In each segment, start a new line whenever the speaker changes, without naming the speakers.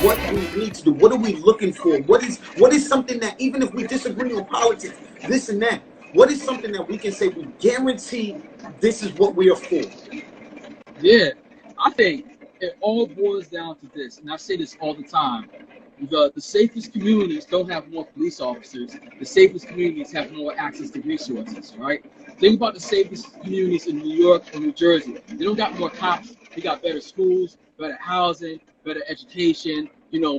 what we need to do. What are we looking for? What is something that, even if we disagree on politics, this and that, what is something that we can say we guarantee this is what we are for?
Yeah, I think it all boils down to this, and I say this all the time. The safest communities don't have more police officers. The safest communities have more access to resources, right? Think about the safest communities in New York or New Jersey. They don't got more cops. They got better schools, better housing, better education,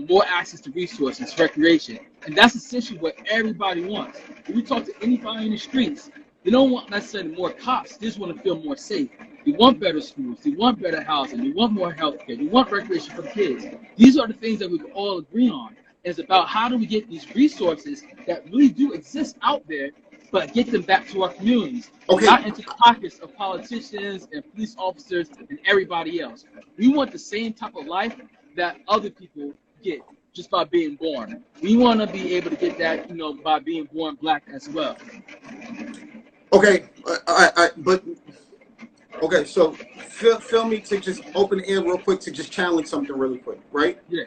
more access to resources, recreation. And that's essentially what everybody wants. If you talk to anybody in the streets, they don't want necessarily more cops. They just want to feel more safe. They want better schools. They want better housing. They want more health care. They want recreation for the kids. These are the things that we can all agree on. It's about how do we get these resources that really do exist out there, but get them back to our communities.
Okay.
Not into the pockets of politicians and police officers and everybody else. We want the same type of life that other people get just by being born. We want to be able to get that, by being born black as well.
Okay, okay, so feel me to just open the air real quick to just challenge something really quick, right?
Yeah.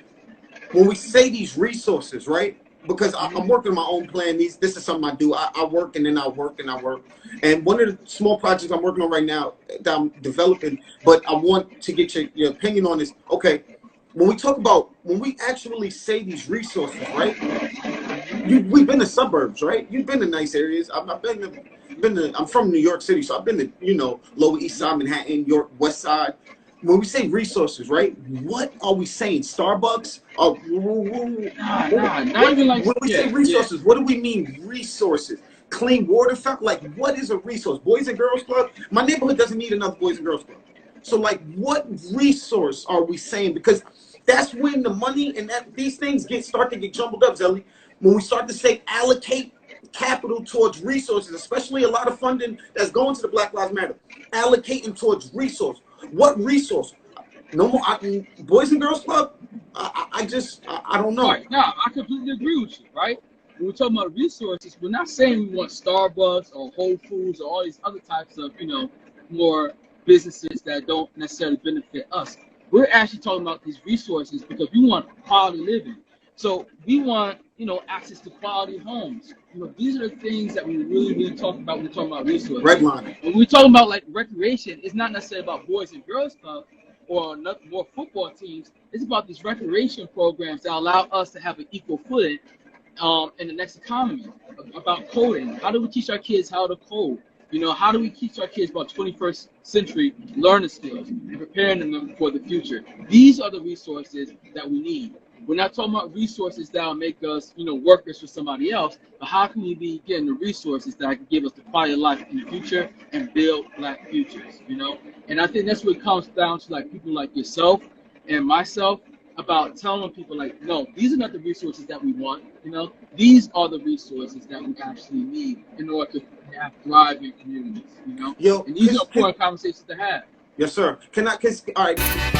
When we say these resources, right? Because I'm working on my own plan. This is something I do. I work and then I work and I work. And one of the small projects I'm working on right now that I'm developing, but I want to get your opinion on this. Okay, when we actually say these resources, right? We've been to suburbs, right? You've been to nice areas. I've been to, I'm from New York City, so I've been to, Lower East Side, Manhattan, York, West Side. When we say resources, right? What are we saying? Starbucks?
Not even like.
When we say resources, what do we mean resources? Clean water fountain? Like, what is a resource? Boys and Girls Club? My neighborhood doesn't need another Boys and Girls Club. So, like, what resource are we saying? Because that's when the money and these things start to get jumbled up, Zellie. When we start to say allocate capital towards resources, especially a lot of funding that's going to the Black Lives Matter, allocating towards resource. What resource? No more Boys and Girls Club? I don't know.
Right. No, I completely agree with you, right? When we're talking about resources, we're not saying we want Starbucks or Whole Foods or all these other types of, more businesses that don't necessarily benefit us. We're actually talking about these resources because we want quality living. So we want, access to quality homes. These are the things that we really talk about when we're talking about resources.
Redlining.
When we're talking about like recreation, it's not necessarily about Boys and Girls Club or more football teams. It's about these recreation programs that allow us to have an equal footing in the next economy. About coding. How do we teach our kids how to code? How do we teach our kids about 21st century learning skills and preparing them for the future? These are the resources that we need. We're not talking about resources that will make us, workers for somebody else, but how can we be getting the resources that can give us the quality of life in the future and build black futures, And I think that's what it comes down to, like people like yourself and myself, about telling people like, no, these are not the resources that we want, These are the resources that we actually need in order to have thriving communities,
Yo,
and these are important conversations to have.
Yes, sir. All right.